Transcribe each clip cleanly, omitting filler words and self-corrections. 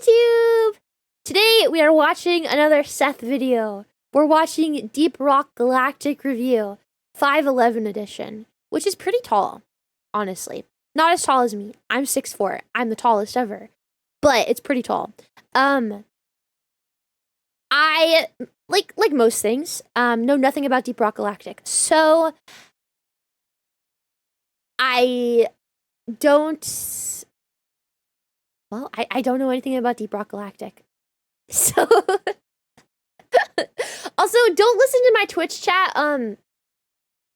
YouTube! Today we are watching another Seth video. We're watching Deep Rock Galactic Review, 511 edition, which is pretty tall, honestly. Not as tall as me. I'm 6'4". I'm the tallest ever. But it's pretty tall. I, like most things, know nothing about Deep Rock Galactic. So, I don't... Well, I don't know anything about Deep Rock Galactic. So, also, don't listen to my Twitch chat.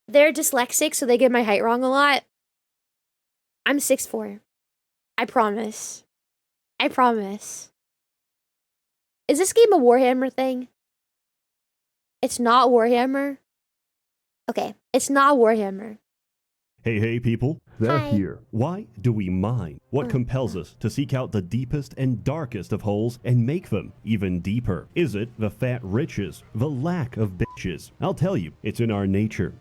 They're dyslexic, so they get my height wrong a lot. I'm 6'4". I promise. I promise. Is this game a Warhammer thing? It's not Warhammer? Okay, it's not Warhammer. Hey people, they're Hi. here. Why do we mine? What compels us to seek out the deepest and darkest of holes and make them even deeper? Is it the fat riches, the lack of bitches? I'll tell you, it's in our nature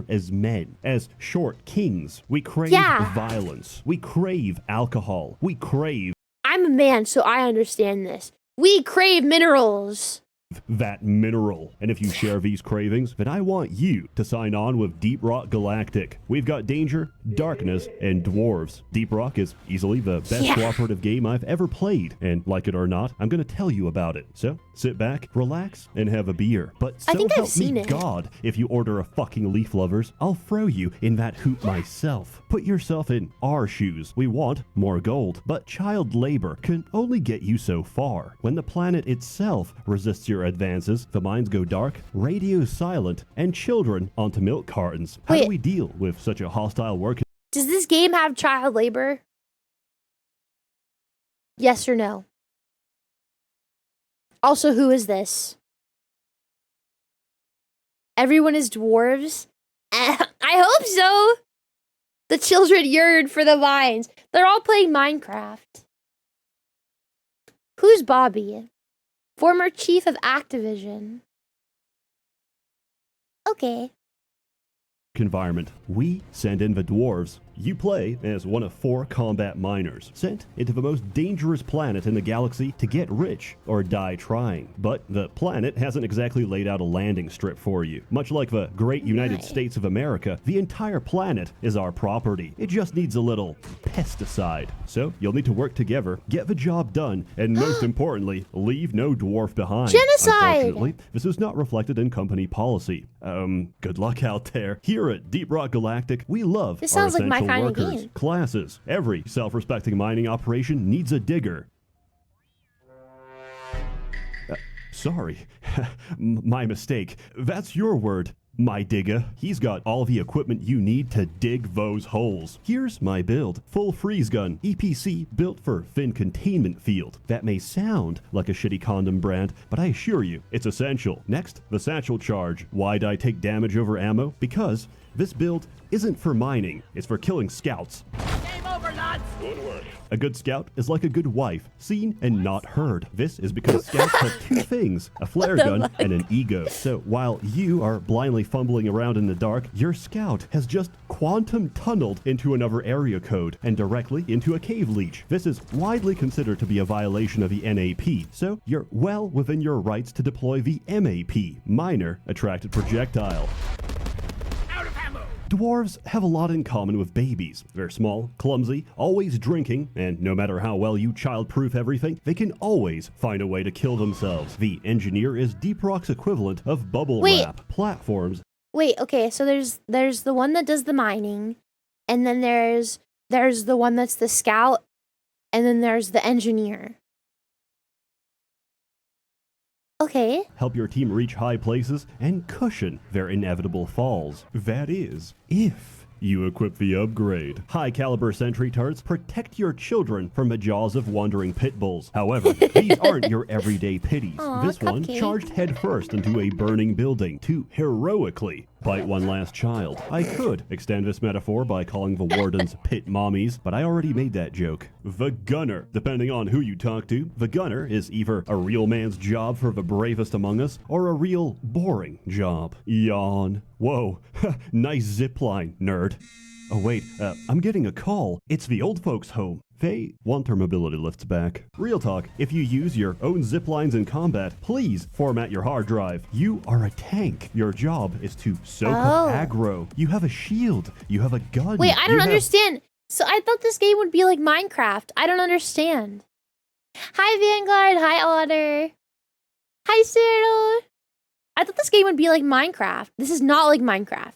as men, as short kings. We crave violence, we crave alcohol, we crave... I'm a man, so I understand this. We crave minerals. That mineral. And if you share these cravings, then I want you to sign on with Deep Rock Galactic. We've got danger, darkness, and dwarves. Deep Rock is easily the best cooperative game I've ever played, and like it or not, I'm gonna tell you about it. So, sit back, relax, and have a beer. But so I think I've help seen me it. God, if you order a fucking Leaf Lovers, I'll throw you in that hoop myself. Put yourself in our shoes. We want more gold, but child labor can only get you so far. When the planet itself resists your advances, the mines go dark, radio's silent, and children onto milk cartons. How do we deal with such a hostile work? Does this game have child labor? Yes or no? Also, who is this? Everyone is dwarves? I hope so! The children yearn for the mines. They're all playing Minecraft. Who's Bobby? Former chief of Activision. Okay. Environment. We send in the dwarves. You play as one of 4 combat miners, sent into the most dangerous planet in the galaxy to get rich or die trying. But the planet hasn't exactly laid out a landing strip for you. Much like the great United States of America, the entire planet is our property. It just needs a little pesticide. So you'll need to work together, get the job done, and most importantly, leave no dwarf behind. Genocide! Unfortunately, this is not reflected in company policy. Good luck out there. Here at Deep Rock Galactic, we love This our sounds like my essential kind of workers, game. classes. Every self-respecting mining operation needs a digger. Sorry, my mistake. That's your word, my digger. He's got all the equipment you need to dig those holes. Here's my build. Full freeze gun, EPC, built for thin containment field. That may sound like a shitty condom brand, but I assure you, it's essential. Next, the satchel charge. Why'd I take damage over ammo? Because this build isn't for mining, it's for killing scouts. Game over, lads! Good work. A good scout is like a good wife, seen and not heard. This is because scouts have 2 things, a flare gun and an ego. So while you are blindly fumbling around in the dark, your scout has just quantum tunneled into another area code and directly into a cave leech. This is widely considered to be a violation of the NAP, so you're well within your rights to deploy the MAP, Minor Attracted Projectile. Dwarves have a lot in common with babies. They're small, clumsy, always drinking, and no matter how well you child-proof everything, they can always find a way to kill themselves. The engineer is Deep Rock's equivalent of bubble wrap platforms. Wait, okay, so there's the one that does the mining, and then there's the one that's the scout, and then there's the engineer. Okay. Help your team reach high places and cushion their inevitable falls. That is, if you equip the upgrade. High caliber sentry turrets protect your children from the jaws of wandering pit bulls. However, these aren't your everyday pitties. This one charged headfirst into a burning building to heroically bite one last child. I could extend this metaphor by calling the wardens pit mommies, but I already made that joke. The gunner. Depending on who you talk to, the gunner is either a real man's job for the bravest among us, or a real boring job. Yawn. Whoa, nice zipline, nerd. Oh wait, I'm getting a call. It's the old folks' home. They want their mobility lifts back. Real talk, if you use your own zip lines in combat, please format your hard drive. You are a tank. Your job is to soak up aggro. You have a shield. You have a gun. Wait, I don't understand. So I thought this game would be like Minecraft. I don't understand. Hi, Vanguard. Hi, Otter. Hi, Cyril. I thought this game would be like Minecraft. This is not like Minecraft.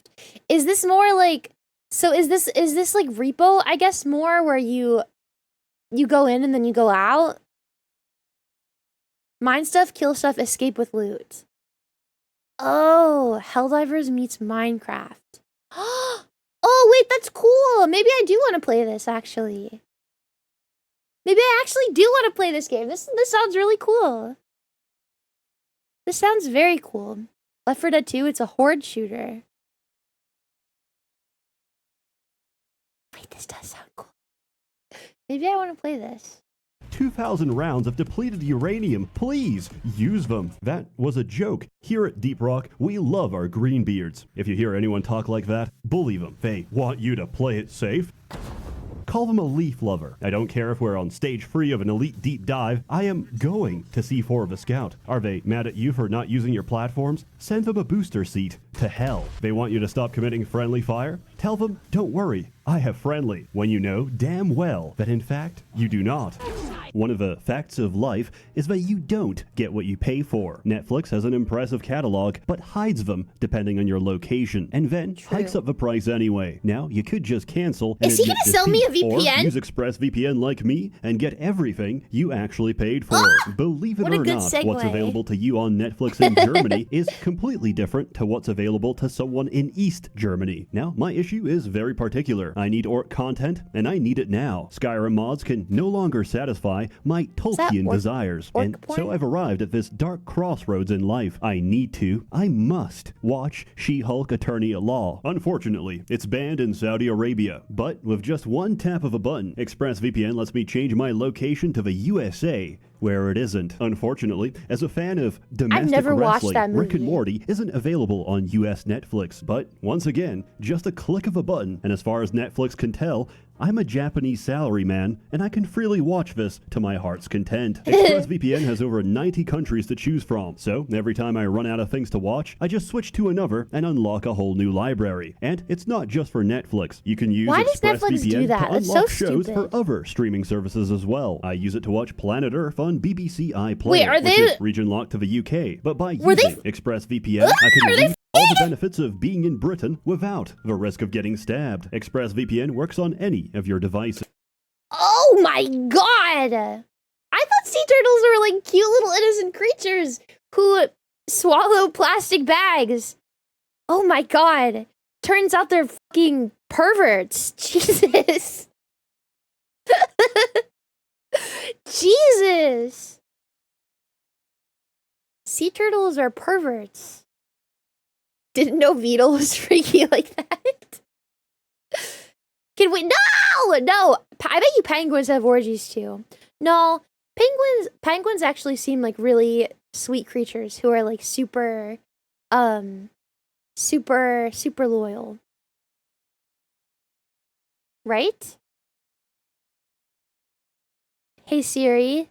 Is this more like... So is this like Repo, I guess, more where you go in and then you go out? Mine stuff, kill stuff, escape with loot. Oh, Helldivers meets Minecraft. Oh, wait, that's cool. Maybe I do want to play this, actually. Maybe I actually do want to play this game. This sounds really cool. This sounds very cool. Left 4 Dead 2, it's a horde shooter. Wait, this does sound cool. Maybe I want to play this. 2,000 rounds of depleted uranium. Please use them. That was a joke. Here at Deep Rock, we love our greenbeards. If you hear anyone talk like that, bully them. They want you to play it safe. Call them a leaf lover. I don't care if we're on stage 3 of an elite deep dive. I am going to C4 of a scout. Are they mad at you for not using your platforms? Send them a booster seat to hell. They want you to stop committing friendly fire? Tell them, don't worry, I have friendly, when you know damn well that in fact you do not. One of the facts of life is that you don't get what you pay for. Netflix has an impressive catalog, but hides them depending on your location, and then hikes up the price anyway. Now, you could just cancel and is he gonna sell me a VPN? Or use ExpressVPN like me and get everything you actually paid for. Believe it or not, what's available to you on Netflix in Germany is completely different to what's available to someone in East Germany. Now, my issue is very particular. I need orc content, and I need it now. Skyrim mods can no longer satisfy my Tolkien desires, and so I've arrived at this dark crossroads in life. I must watch She-Hulk Attorney at Law. Unfortunately, it's banned in Saudi Arabia, but with just one tap of a button, ExpressVPN lets me change my location to the USA, where it isn't. Unfortunately, as a fan of domestic wrestling, Rick and Morty isn't available on US Netflix, but once again, just a click of a button, and as far as Netflix can tell, I'm a Japanese salaryman, and I can freely watch this to my heart's content. ExpressVPN has over 90 countries to choose from, so every time I run out of things to watch, I just switch to another and unlock a whole new library. And it's not just for Netflix. You can use ExpressVPN to unlock shows for other streaming services as well. I use it to watch Planet Earth on BBC iPlayer, which is region locked to the UK. But by using ExpressVPN, I can read all the benefits of being in Britain without the risk of getting stabbed. ExpressVPN works on any of your devices. Oh my god! I thought sea turtles were like cute little innocent creatures who swallow plastic bags. Oh my god. Turns out they're fucking perverts. Jesus. Jesus. Sea turtles are perverts. Didn't know Beetle was freaky like that. Can we? No! I bet you penguins have orgies too. No, penguins actually seem like really sweet creatures who are like super loyal. Right? Hey Siri.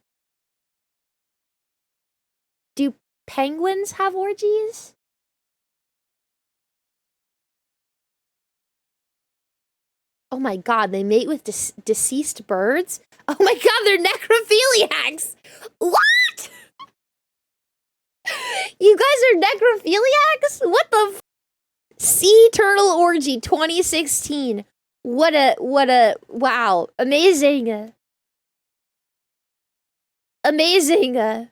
Do penguins have orgies? Oh my god, they mate with deceased birds? Oh my god, they're necrophiliacs! What? You guys are necrophiliacs? What the f? Sea Turtle Orgy 2016. What a, wow. Amazing. Amazing.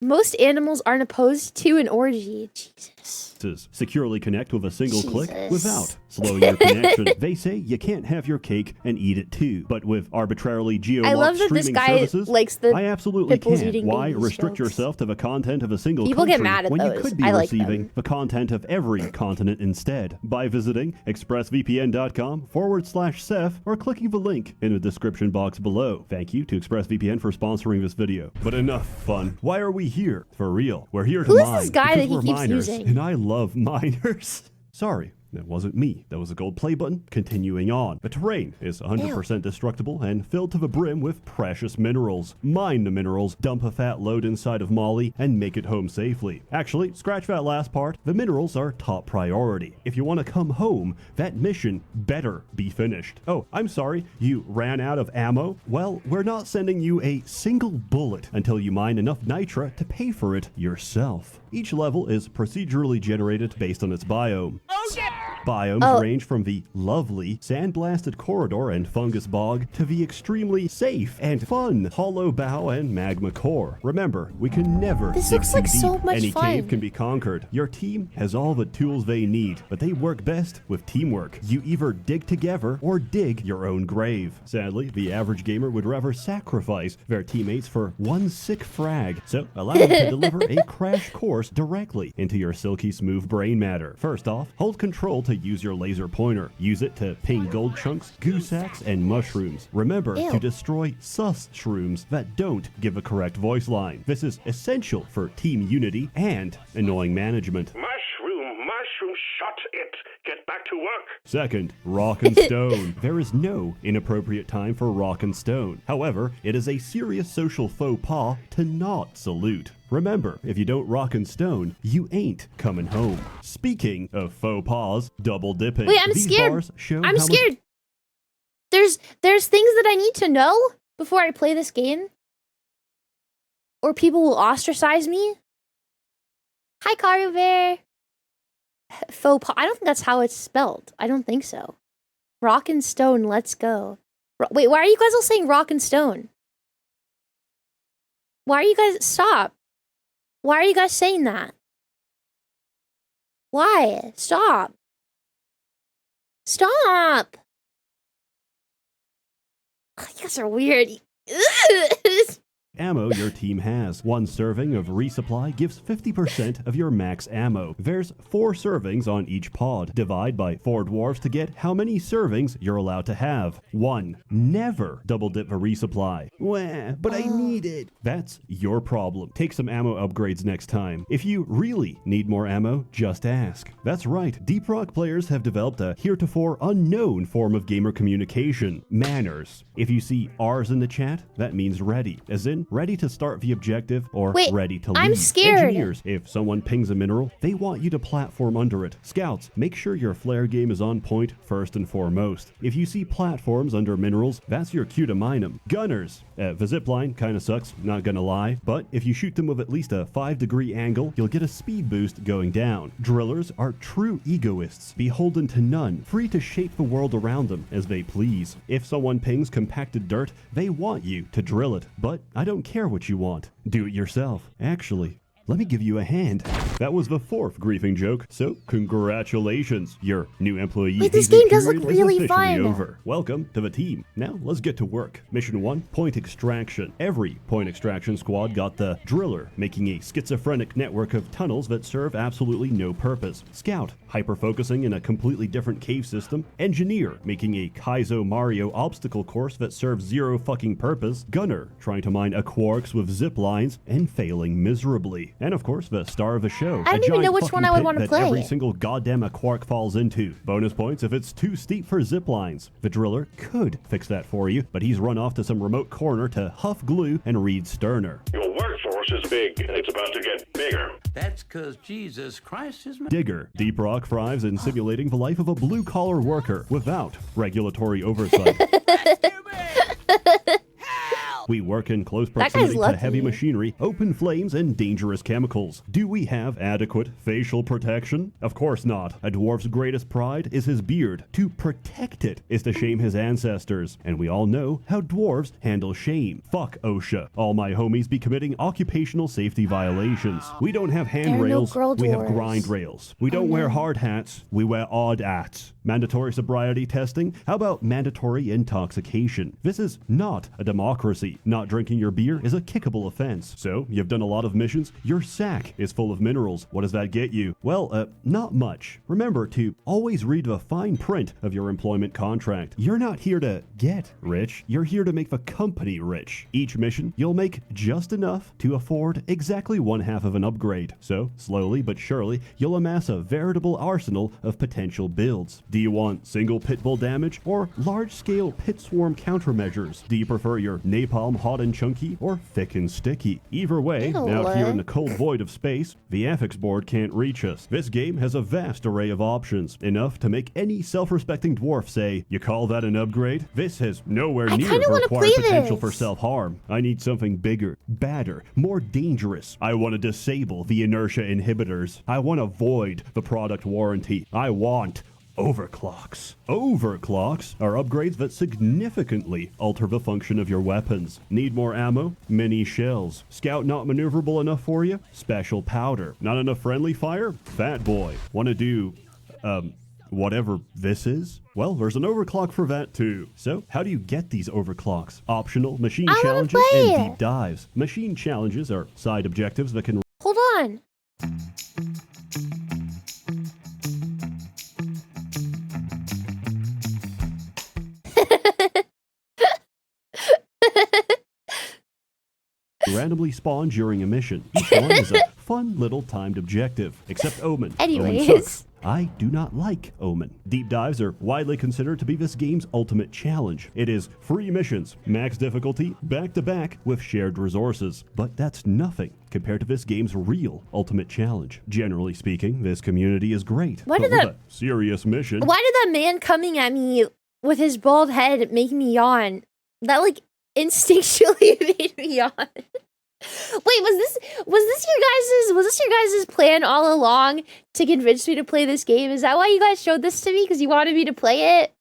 Most animals aren't opposed to an orgy. Jesus. Securely connect with a single click without slowing your connection. They say you can't have your cake and eat it too, but with arbitrarily geo-locked streaming services, I absolutely can. Why restrict yourself to the content of a single country when you could be receiving the content of every continent instead by visiting expressvpn.com/Seth or clicking the link in the description box below. Thank you to ExpressVPN for sponsoring this video. But enough fun. Why are we here? For real. We're here to mine. Who is this guy that he keeps using? And I love miners. Sorry, That wasn't me. That was a gold play button. Continuing on. The terrain is 100% destructible and filled to the brim with precious minerals. Mine the minerals, dump a fat load inside of Molly, and make it home safely. Actually, scratch that last part. The minerals are top priority. If you want to come home, that mission better be finished. Oh, I'm sorry, you ran out of ammo? Well, we're not sending you a single bullet until you mine enough nitra to pay for it yourself. Each level is procedurally generated based on its biome. Oh, yeah! Biomes range from the lovely sandblasted corridor and fungus bog to the extremely safe and fun hollow bow and magma core. Remember, we can never This dig looks too like so deep. much Any fun. cave can be conquered. Your team has all the tools they need, but they work best with teamwork. You either dig together or dig your own grave. Sadly, the average gamer would rather sacrifice their teammates for one sick frag, so allow them to deliver a crash course directly into your silky smooth brain matter. First off, hold control to use your laser pointer. Use it to ping gold chunks, goo sacks, and mushrooms. Remember to destroy sus shrooms that don't give a correct voice line. This is essential for team unity and annoying management. Mushroom, shut it. Get back to work. Second, rock and stone. There is no inappropriate time for rock and stone. However, it is a serious social faux pas to not salute. Remember, if you don't rock and stone, you ain't coming home. Speaking of faux pas, double dipping. Wait, I'm These scared. bars show I'm how scared. There's things that I need to know before I play this game, or people will ostracize me. Hi, Karu Bear. Faux pas. I don't think that's how it's spelled. I don't think so. Rock and stone, let's go. Wait, why are you guys all saying rock and stone? Why are you guys... Stop. Why are you guys saying that? Why? Stop. Stop. Oh, you guys are weird. ammo your team has. One serving of resupply gives 50% of your max ammo. There's 4 servings on each pod. Divide by 4 dwarves to get how many servings you're allowed to have. 1. Never double dip the resupply. Wah, but I need it. That's your problem. Take some ammo upgrades next time. If you really need more ammo, just ask. That's right, Deep Rock players have developed a heretofore unknown form of gamer communication. Manners. If you see R's in the chat, that means ready. As in, ready to start the objective or ready to leave. I'm scared. Engineers, if someone pings a mineral, they want you to platform under it. Scouts, make sure your flare game is on point first and foremost. If you see platforms under minerals, that's your cue to mine them. Gunners, the zipline kinda sucks, not gonna lie, but if you shoot them with at least a 5-degree angle, you'll get a speed boost going down. Drillers are true egoists, beholden to none, free to shape the world around them as they please. If someone pings compacted dirt, they want you to drill it, but I don't care what you want. Do it yourself. Actually, let me give you a hand. That was the 4th griefing joke, so congratulations. Your new employee Wait, this hazing game does look period is really officially fun. over. Welcome to the team. Now let's get to work. Mission 1, point extraction. Every point extraction squad got the driller, making a schizophrenic network of tunnels that serve absolutely no purpose. Scout, hyper-focusing in a completely different cave system. Engineer, making a Kaizo Mario obstacle course that serves zero fucking purpose. Gunner, trying to mine quarks with zip lines and failing miserably. And of course, the star of the show. I don't even know which one I would want to play. Every single goddamn quark falls into. Bonus points if it's too steep for zip lines. The driller could fix that for you, but he's run off to some remote corner to huff glue and read Sterner. Your workforce is big, and it's about to get bigger. That's because Jesus Christ is... Digger. Deep Rock thrives in simulating the life of a blue-collar worker without regulatory oversight. We work in close proximity to lucky. heavy machinery, open flames, and dangerous chemicals. Do we have adequate facial protection? Of course not. A dwarf's greatest pride is his beard. To protect it is to shame his ancestors. And we all know how dwarves handle shame. Fuck OSHA. All my homies be committing occupational safety violations. We don't have There are no handrails, girl we have dwarves. grind rails. We don't wear hard hats, we wear odd hats. Mandatory sobriety testing? How about mandatory intoxication? This is not a democracy. guilty. Not drinking your beer is a kickable offense. So, you've done a lot of missions. Your sack is full of minerals. What does that get you? Well, not much. Remember to always read the fine print of your employment contract. You're not here to get rich. You're here to make the company rich. Each mission, you'll make just enough to afford exactly 1/2 of an upgrade. So, slowly but surely, you'll amass a veritable arsenal of potential builds. Do you want single pit bull damage or large-scale pit swarm countermeasures? Do you prefer your napalm hot and chunky or thick and sticky? Either way, out here in the cold void of space, the affix board can't reach us. This game has a vast array of options, enough to make any self-respecting dwarf say, "You call that an upgrade?" This has nowhere near the required potential for self-harm. I need something bigger, badder, more dangerous. I want to disable the inertia inhibitors. I want to void the product warranty. I want overclocks. Overclocks are upgrades that significantly alter the function of your weapons. Need more ammo? Mini shells. Scout not maneuverable enough for you? Special powder. Not enough friendly fire? Fat boy. Want to do, whatever this is? Well, there's an overclock for that too. So, how do you get these overclocks? Optional machine challenges and deep dives. Machine challenges are side objectives that can... Hold on. randomly spawn during a mission. Each one is a fun little timed objective, except Omen. Anyways. Omen sucks. I do not like Omen. Deep dives are widely considered to be this game's ultimate challenge. It is free missions, max difficulty, back-to-back with shared resources. But that's nothing compared to this game's real ultimate challenge. Generally speaking, this community is great. Why but did with a serious mission... Why did that man coming at me with his bald head make me yawn? That, like, instinctually made me yawn. Wait, was this your guys' plan all along to convince me to play this game? Is that why you guys showed this to me? Because you wanted me to play it?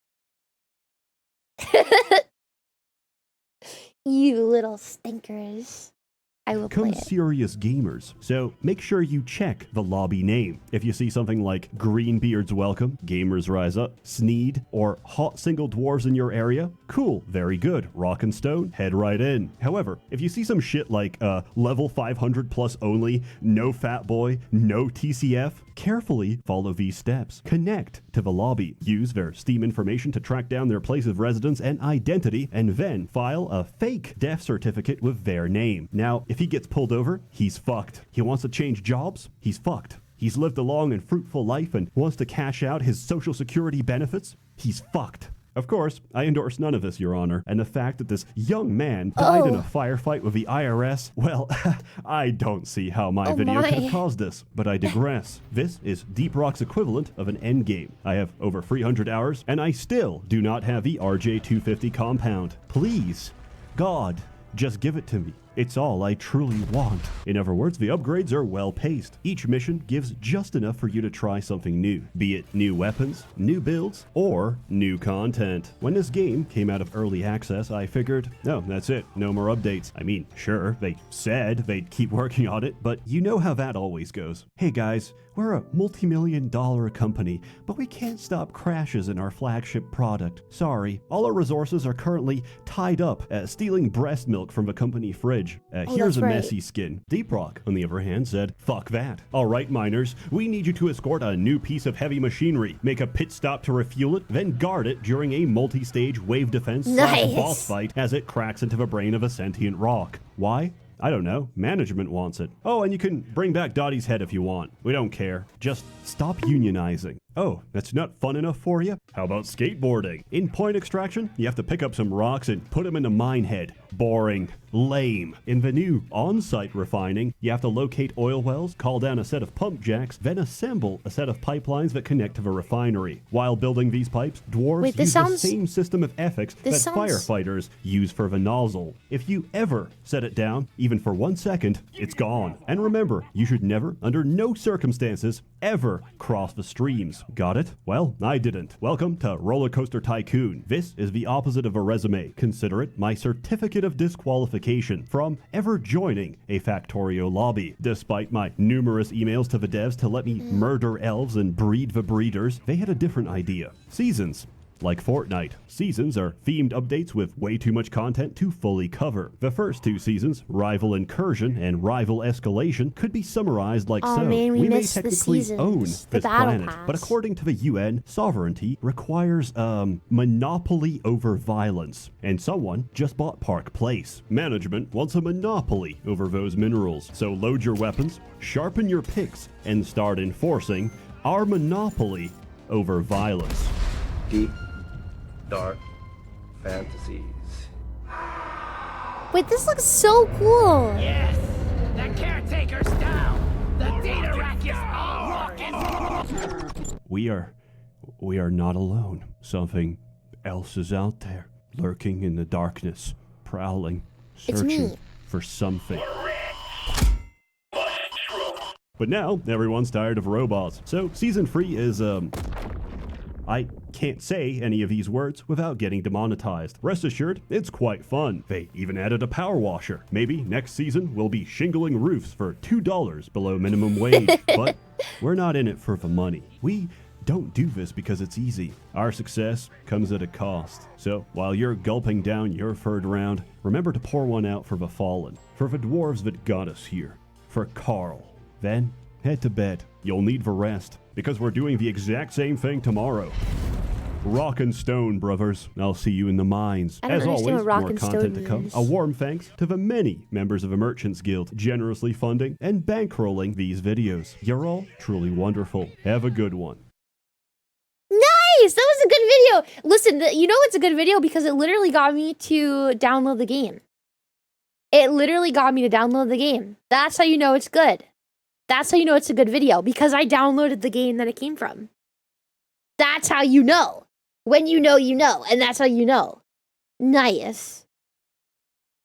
You little stinkers. I will play it. Serious gamers, so make sure you check the lobby name. If you see something like Greenbeard's Welcome, Gamers Rise Up, Sneed, or Hot Single Dwarves in your area, cool, very good, rock and stone, head right in. However, if you see some shit like level 500 plus only, no fat boy, no TCF, carefully follow these steps. Connect to the lobby, use their Steam information to track down their place of residence and identity, and then file a fake death certificate with their name. Now, if he gets pulled over, he's fucked. He wants to change jobs, he's fucked. He's lived a long and fruitful life and wants to cash out his social security benefits, he's fucked. Of course, I endorse none of this, Your Honor, and the fact that this young man died in a firefight with the IRS, well, I don't see how my video could have caused this, but I digress. This is Deep Rock's equivalent of an endgame. I have over 300 hours, and I still do not have the RJ250 compound. Please, God, just give it to me. It's all I truly want. In other words, the upgrades are well paced. Each mission gives just enough for you to try something new, be it new weapons, new builds, or new content. When this game came out of early access, I figured, no, that's it, no more updates. I mean, sure, they said they'd keep working on it, but you know how that always goes. Hey guys, we're a multi-million-dollar company, but we can't stop crashes in our flagship product. Sorry, all our resources are currently tied up stealing breast milk from the company fridge. Here's a messy skin. Deep Rock, on the other hand, said, fuck that. All right, miners, we need you to escort a new piece of heavy machinery, make a pit stop to refuel it, then guard it during a multi-stage wave defense boss fight as it cracks into the brain of a sentient rock. Why? I don't know. Management wants it. Oh, and you can bring back Dottie's head if you want. We don't care. Just stop unionizing. Oh, that's not fun enough for you? How about skateboarding? In point extraction, you have to pick up some rocks and put them into minehead. Boring. Lame. In the new on-site refining, you have to locate oil wells, call down a set of pump jacks, then assemble a set of pipelines that connect to the refinery. While building these pipes, dwarves use the same system of ethics that firefighters use for the nozzle. If you ever set it down, even for 1 second, it's gone. And remember, you should never, under no circumstances, ever cross the streams. Got it? Well, I didn't. Welcome to Roller Coaster Tycoon. This is the opposite of a resume. Consider it my certificate of disqualification from ever joining a Factorio lobby. Despite my numerous emails to the devs to let me murder elves and breed the breeders, they had a different idea. Seasons. like Fortnite. Seasons are themed updates with way too much content to fully cover. The first 2 seasons, Rival Incursion and Rival Escalation, could be summarized like Oh so. man, we may missed the technically own seasons. The this battle planet, pass. but according to the UN, sovereignty requires monopoly over violence. And someone just bought Park Place. Management wants a monopoly over those minerals. So load your weapons, sharpen your picks, and start enforcing our monopoly over violence. Deep, dark fantasies. Wait, this looks so cool. Yes, the caretaker's down. The data rack is all rocking. We are not alone. Something else is out there, lurking in the darkness, prowling, It's searching me. for something. But now, everyone's tired of robots. So, Season 3 is, I can't say any of these words without getting demonetized. Rest assured, it's quite fun. They even added a power washer. Maybe next season we'll be shingling roofs for $2 below minimum wage. But we're not in it for the money. We don't do this because it's easy. Our success comes at a cost. So, while you're gulping down your third round, remember to pour one out for the fallen, for the dwarves that got us here, for Carl. Then, head to bed. You'll need the rest, because we're doing the exact same thing tomorrow. Rock and stone, brothers. I'll see you in the mines. I don't As understand always, what rock more and content stone to come. means. A warm thanks to the many members of the Merchants Guild generously funding and bankrolling these videos. You're all truly wonderful. Have a good one. Nice! That was a good video. Listen, you know it's a good video because it literally got me to download the game. It literally got me to download the game. That's how you know it's good. That's how you know it's a good video, because I downloaded the game that it came from. That's how you know. When you know, and that's how you know. Nice.